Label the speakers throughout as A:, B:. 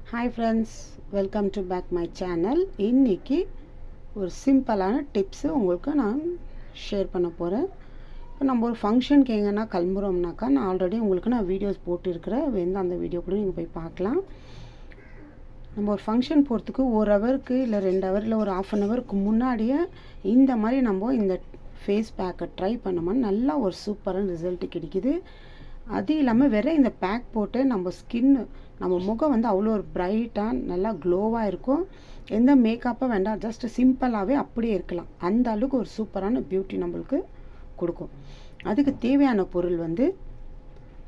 A: Hi friends, welcome to back my channel. இன்றைக்கி ஒரு சிம்பிளான டிப்ஸு உங்களுக்கு நான் ஷேர் பண்ண போகிறேன். இப்போ நம்ம ஒரு ஃபங்க்ஷனுக்கு எங்கன்னா கிளம்புறோம்னாக்கா நான் ஆல்ரெடி உங்களுக்கு நான் வீடியோஸ் போட்டிருக்கிறேன். வேணும் அந்த வீடியோ கூட நீங்கள் போய் பார்க்கலாம். நம்ம ஒரு ஃபங்க்ஷன் போகிறதுக்கு 1 ஹவருக்கு இல்லை 2 ஹவர் இல்லை ஒரு ½ ஹவருக்கு முன்னாடியே இந்த மாதிரி நம்ம இந்த ஃபேஸ் பேக்கை ட்ரை பண்ணோம்னா நல்லா ஒரு சூப்பரான ரிசல்ட்டு கிடைக்குது. அது இல்லாமல் இந்த பேக் போட்டு நம்ம ஸ்கின்னு நம்ம முகம் வந்து அவ்வளோ ஒரு பிரைட்டாக நல்லா க்ளோவாக இருக்கும். எந்த மேக்கப்பும் வேண்டாம், ஜஸ்ட் சிம்பிளாகவே அப்படியே இருக்கலாம். அந்த அளவுக்கு ஒரு சூப்பரான பியூட்டி நம்மளுக்கு கொடுக்கும். அதுக்கு தேவையான பொருள் வந்து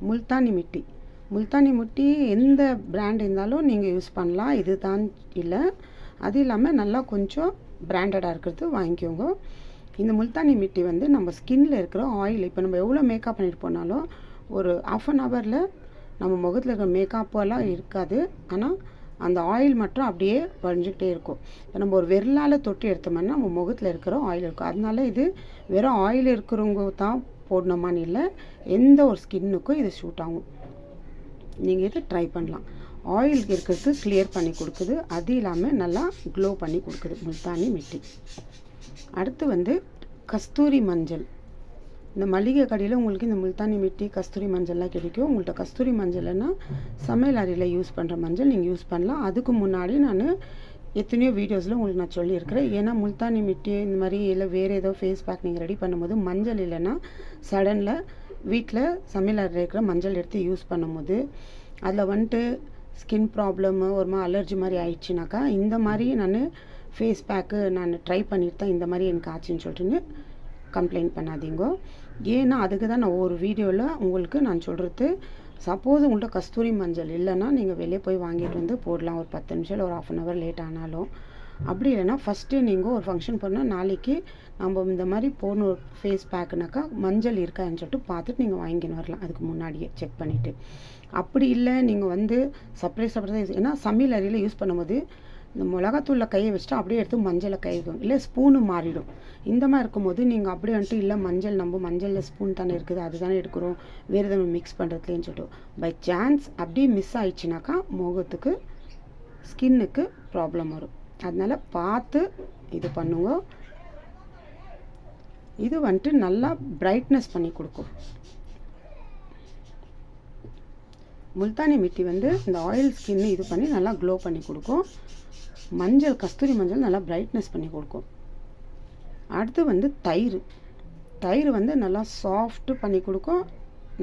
A: முல்தானி மிட்டி. முல்தானி மிட்டி எந்த பிராண்ட் இருந்தாலும் நீங்கள் யூஸ் பண்ணலாம், இது தான் இல்லை. அது இல்லாமல் நல்லா கொஞ்சம் பிராண்டடாக இருக்கிறது வாங்கிக்கோங்க. இந்த முல்தானி மிட்டி வந்து நம்ம ஸ்கின்னில் இருக்கிற ஆயில், இப்போ நம்ம எவ்வளோ மேக்கப் பண்ணிட்டு போனாலும் ஒரு ½ ஹவரில் நம்ம முகத்தில் இருக்கிற மேக்கப்பெல்லாம் இருக்காது. ஆனால் அந்த ஆயில் மட்டும் அப்படியே வழிஞ்சிக்கிட்டே இருக்கும். இப்போ நம்ம ஒரு விரலால் தொட்டு எடுத்தோம்னா நம்ம முகத்தில் இருக்கிற ஆயில் இருக்கும். அதனால இது வெறும் ஆயில் இருக்கிறவங்க தான் போடணுமான்னு இல்லை, எந்த ஒரு ஸ்கின்னுக்கும் இது சூட் ஆகும். நீங்கள் இதை ட்ரை பண்ணலாம். ஆயில் இருக்கிறது கிளியர் பண்ணி கொடுக்குது, அது இல்லாமல் நல்லா க்ளோ பண்ணி கொடுக்குது முல்தானி மிட்டி. அடுத்து வந்து கஸ்தூரி மஞ்சள். இந்த மளிகை கடையில் உங்களுக்கு இந்த முல்தானி மிட்டி கஸ்தூரி மஞ்சள்லாம் கிடைக்கும். உங்கள்கிட்ட கஸ்தூரி மஞ்சள்னா சமையல் அறையில் யூஸ் பண்ணுற மஞ்சள் நீங்கள் யூஸ் பண்ணலாம். அதுக்கு முன்னாடி நான் எத்தனையோ வீடியோஸில் உங்களுக்கு நான் சொல்லியிருக்கிறேன். ஏன்னா முல்தானி மிட்டி இந்த மாதிரி இல்லை வேறு ஏதோ ஃபேஸ் பேக் நீங்கள் ரெடி பண்ணும்போது மஞ்சள் இல்லைன்னா சடனில் வீட்டில் சமையல் அறையில் இருக்கிற மஞ்சள் எடுத்து யூஸ் பண்ணும்போது அதில் வந்துட்டு ஸ்கின் ப்ராப்ளம் ஒரு மாதிரி அலர்ஜி மாதிரி ஆயிடுச்சுனாக்கா இந்த மாதிரி நான் ஃபேஸ் பேக்கு நான் ட்ரை பண்ணிட்டு தான் இந்த மாதிரி எனக்கு ஆச்சுன்னு சொல்லிட்டுன்னு கம்ப்ளைண்ட் பண்ணாதீங்க. ஏன்னா அதுக்கு தான் நான் ஒரு வீடியோவில் உங்களுக்கு நான் சொல்கிறது. சப்போஸ் உங்கள்கிட்ட கஸ்தூரி மஞ்சள் இல்லைன்னா நீங்கள் வெளியே போய் வாங்கிட்டு வந்து போடலாம், ஒரு 10 நிமிஷம் இல்லை ஒரு ½ ஹவர் லேட் ஆனாலும். அப்படி இல்லைன்னா ஃபஸ்ட்டு நீங்கள் ஒரு ஃபங்க்ஷன் போனால் நாளைக்கு நம்ம இந்த மாதிரி போகணும் ஃபேஸ் பேக்குனாக்கா மஞ்சள் இருக்கான்னு சொல்லிட்டு பார்த்துட்டு நீங்கள் வாங்கின்னு வரலாம், அதுக்கு முன்னாடியே செக் பண்ணிவிட்டு. அப்படி இல்லை நீங்கள் வந்து சர்ப்ரைஸ் ஏன்னா சமையல் அறையில் யூஸ் பண்ணும்போது இந்த மிளகாத்தூளில் கையை வச்சுட்டு அப்படியே எடுத்து மஞ்சளை கை வைக்கும், இல்லை ஸ்பூனு மாறிடும். இந்த மாதிரி இருக்கும்போது நீங்கள் அப்படியே வந்துட்டு இல்லை நம்ம மஞ்சளில் ஸ்பூன் தானே இருக்குது, அதுதானே எடுக்கிறோம், வேறு எதாவது மிக்ஸ் பண்ணுறதுலேன்னு சொல்லிட்டு பை சான்ஸ் அப்படியே மிஸ் ஆயிடுச்சுனாக்கா முகத்துக்கு ஸ்கின்னுக்கு ப்ராப்ளம் வரும். அதனால் பார்த்து இது பண்ணுங்க. இது வந்துட்டு நல்லா பிரைட்னஸ் பண்ணி கொடுக்கும். முல்தானி மிட்டி வந்து இந்த ஆயில் ஸ்கின்னு இது பண்ணி நல்லா க்ளோ பண்ணி கொடுக்கும். மஞ்சள் கஸ்தூரி மஞ்சள் நல்லா பிரைட்னஸ் பண்ணி கொடுக்கும். அடுத்து வந்து தயிர் வந்து நல்லா சாஃப்ட்டு பண்ணி கொடுக்கும்,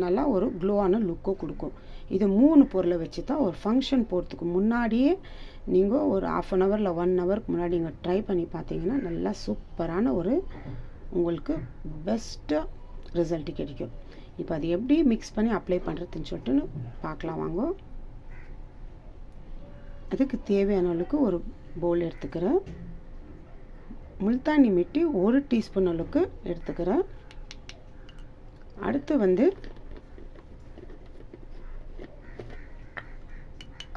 A: நல்லா ஒரு க்ளோவான லுக்கும் கொடுக்கும். இது 3 பொருளை வச்சு தான் ஒரு ஃபங்க்ஷன் போகிறதுக்கு முன்னாடியே நீங்கள் ஒரு ½ ஹவரில் 1 ஹவருக்கு முன்னாடி நீங்கள் ட்ரை பண்ணி பார்த்தீங்கன்னா நல்லா சூப்பரான ஒரு உங்களுக்கு பெஸ்ட்டு ரிசல்ட் கிடைக்கும். இப்போ அது எப்படி மிக்ஸ் பண்ணி அப்ளை பண்ணுறதுன்னு சொல்லிட்டு பார்க்கலாம் வாங்க. அதுக்கு தேவையான அளவுக்கு ஒரு பவுல் எடுத்துக்கிறேன். முல்தானி மிட்டி 1 டீஸ்பூன் அளவுக்கு எடுத்துக்கிறேன். அடுத்து வந்து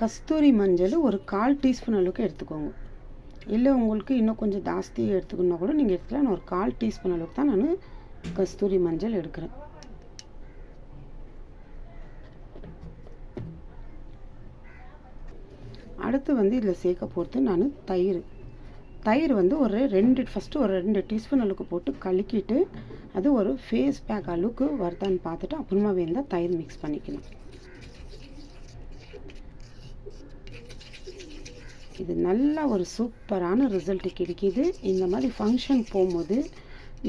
A: கஸ்தூரி மஞ்சள் ஒரு 1/4 டீஸ்பூன் அளவுக்கு எடுத்துக்கோங்க. இல்லை உங்களுக்கு இன்னும் கொஞ்சம் ஜாஸ்தி எடுத்துக்கணுன்னா கூட நீங்கள் எடுத்துக்கலாம். நான் ஒரு 1/4 டீஸ்பூன் அளவுக்கு தான் நான் கஸ்தூரி மஞ்சள் எடுக்கிறேன். அடுத்து வந்து இதில் சேர்க்க போகிறது நான் தயிர் வந்து ஃபஸ்ட்டு ஒரு 2 டீஸ்பூன் அளவுக்கு போட்டு கலக்கிட்டு அது ஒரு ஃபேஸ் பேக் அளவுக்கு வருதான்னு பார்த்துட்டு அப்புறமா வேண்டாம் தயிர் மிக்ஸ் பண்ணிக்கலாம். இது நல்லா ஒரு சூப்பரான ரிசல்ட்டு கிடைக்கிது. இந்த மாதிரி ஃபங்க்ஷன் போகும்போது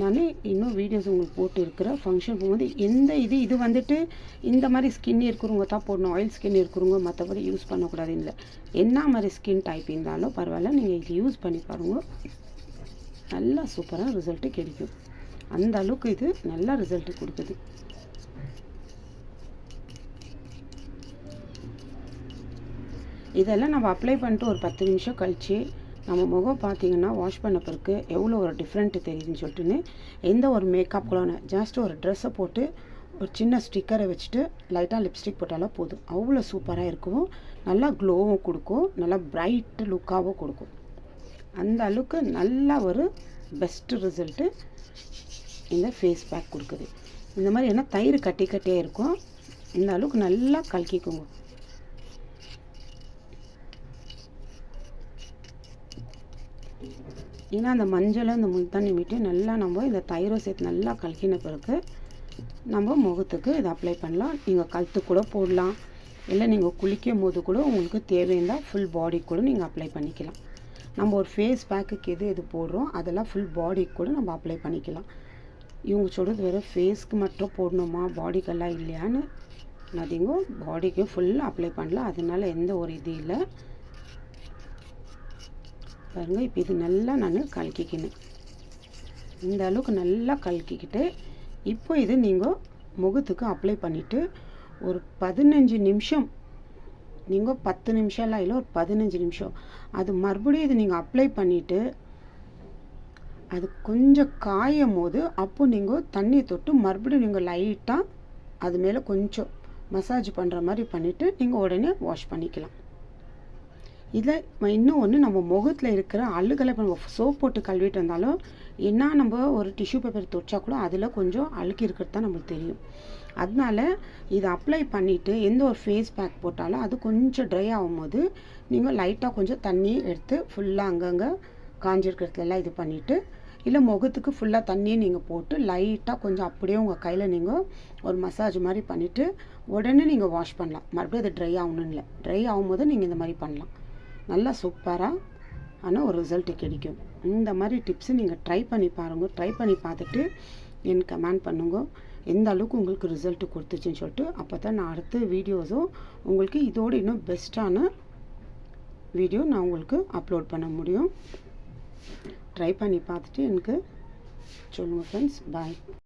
A: நான் இன்னும் வீடியோஸ் உங்களுக்கு போட்டு இருக்கிறேன். ஃபங்க்ஷன் போகும்போது எந்த இது வந்துட்டு இந்த மாதிரி ஸ்கின் இருக்கிறவங்க தான் போடணும், ஆயில் ஸ்கின் இருக்கிறவங்க மற்றபடி யூஸ் பண்ணக்கூடாது இல்லை. என்ன மாதிரி ஸ்கின் டைப் இருந்தாலும் பரவாயில்ல, நீங்கள் இது யூஸ் பண்ணி பாருங்கள், நல்லா சூப்பராக ரிசல்ட்டு கிடைக்கும். அந்த அளவுக்கு இது நல்லா ரிசல்ட்டு கொடுக்குது. இதெல்லாம் நம்ம அப்ளை பண்ணிட்டு ஒரு 10 நிமிஷம் கழித்து நம்ம முகம் பார்த்திங்கன்னா வாஷ் பண்ண பிறகு எவ்வளோ ஒரு டிஃப்ரெண்ட்டு தெரியுதுன்னு சொல்லிட்டுன்னு எந்த ஒரு மேக்கப்குள்ள ஜஸ்ட் ஒரு ட்ரெஸ்ஸை போட்டு ஒரு சின்ன ஸ்டிக்கரை வச்சுட்டு லைட்டாக லிப்ஸ்டிக் போட்டாலும் போதும், அவ்வளோ சூப்பராக இருக்கும். நல்லா க்ளோவும் கொடுக்கும், நல்லா பிரைட் லுக்காகவும் கொடுக்கும். அந்த அளவுக்கு நல்லா ஒரு பெஸ்ட்டு ரிசல்ட்டு இந்த ஃபேஸ் பேக் கொடுக்குது. இந்த மாதிரி என்ன தயிர் கட்டியாக இருக்கும், இந்த அளவுக்கு நல்லா கலக்கிக்கோங்க. ஏன்னா அந்த மஞ்சளும் இந்த முல்தானி மீட்டு நல்லா நம்ம இந்த தயிரும் சேர்த்து நல்லா கலக்கின பிறகு நம்ம முகத்துக்கு இதை அப்ளை பண்ணலாம். நீங்கள் கழுத்து கூட போடலாம், இல்லை நீங்கள் குளிக்கும் போது கூட உங்களுக்கு தேவையிருந்தால் ஃபுல் பாடி கூட நீங்கள் அப்ளை பண்ணிக்கலாம். நம்ம ஒரு ஃபேஸ் பேக்குக்கு எது போடுறோம் அதெல்லாம் ஃபுல் பாடிக்கு கூட நம்ம அப்ளை பண்ணிக்கலாம். இவங்க சொல்கிறது வேறு ஃபேஸ்க்கு மட்டும் போடணுமா, பாடிக்கெல்லாம் இல்லையான்னு. நதிங்கோ, பாடிக்கு ஃபுல்லாக அப்ளை பண்ணலாம், அதனால எந்த ஒரு இது இல்லை. பாருங்கள், இப்போ இது நல்லா நான் கலக்கிக்கினேன். இந்த அளவுக்கு நல்லா கலக்கிக்கிட்டு இப்போ இது நீங்கள் முகத்துக்கு அப்ளை பண்ணிவிட்டு ஒரு 15 நிமிஷம், நீங்கள் 10 நிமிஷம்லாம் இல்லை, ஒரு 15 நிமிஷம் அது மறுபடியும் இது நீங்கள் அப்ளை பண்ணிவிட்டு அது கொஞ்சம் காயும் போது அப்போ நீங்கள் தண்ணி தொட்டு மறுபடியும் நீங்கள் லைட்டாக அது மேலே கொஞ்சம் மசாஜ் பண்ணுற மாதிரி பண்ணிவிட்டு நீங்கள் உடனே வாஷ் பண்ணிக்கலாம். இதில் இன்னும் ஒன்று, நம்ம முகத்தில் இருக்கிற அழுகலை இப்போ நம்ம சோப் போட்டு கழுவிட்டு வந்தாலும் என்ன நம்ம ஒரு டிஷ்யூ பேப்பர் தொச்சா கூட அதில் கொஞ்சம் அழுக்கி இருக்கிறது தான் நம்மளுக்கு தெரியும். அதனால இதை அப்ளை பண்ணிவிட்டு எந்த ஒரு ஃபேஸ் பேக் போட்டாலும் அது கொஞ்சம் ட்ரை ஆகும்போது நீங்கள் லைட்டாக கொஞ்சம் தண்ணி எடுத்து ஃபுல்லாக அங்கங்கே காஞ்சிருக்கிறதுலாம் இது பண்ணிவிட்டு, இல்லை முகத்துக்கு ஃபுல்லாக தண்ணியை நீங்கள் போட்டு லைட்டாக கொஞ்சம் அப்படியே உங்கள் கையில் நீங்கள் ஒரு மசாஜ் மாதிரி பண்ணிவிட்டு உடனே நீங்கள் வாஷ் பண்ணலாம். மறுபடியும் அது ட்ரை ஆகணும்னு இல்லை, ட்ரை ஆகும்போது நீங்கள் இந்த மாதிரி பண்ணலாம். நல்லா சூப்பராக ஆனால் ஒரு ரிசல்ட்டு கிடைக்கும். இந்த மாதிரி டிப்ஸு நீங்கள் ட்ரை பண்ணி பாருங்கள். ட்ரை பண்ணி பார்த்துட்டு எனக்கு கமெண்ட் பண்ணுங்க எந்த அளவுக்கு உங்களுக்கு ரிசல்ட்டு கொடுத்துச்சுன்னு சொல்லிட்டு. அப்போ தான் நான் அடுத்த வீடியோஸும் உங்களுக்கு இதோடு இன்னும் பெஸ்ட்டான வீடியோ நான் உங்களுக்கு அப்லோட் பண்ண முடியும். ட்ரை பண்ணி பார்த்துட்டு எனக்கு சொல்லுங்கள் ஃப்ரெண்ட்ஸ். பாய்.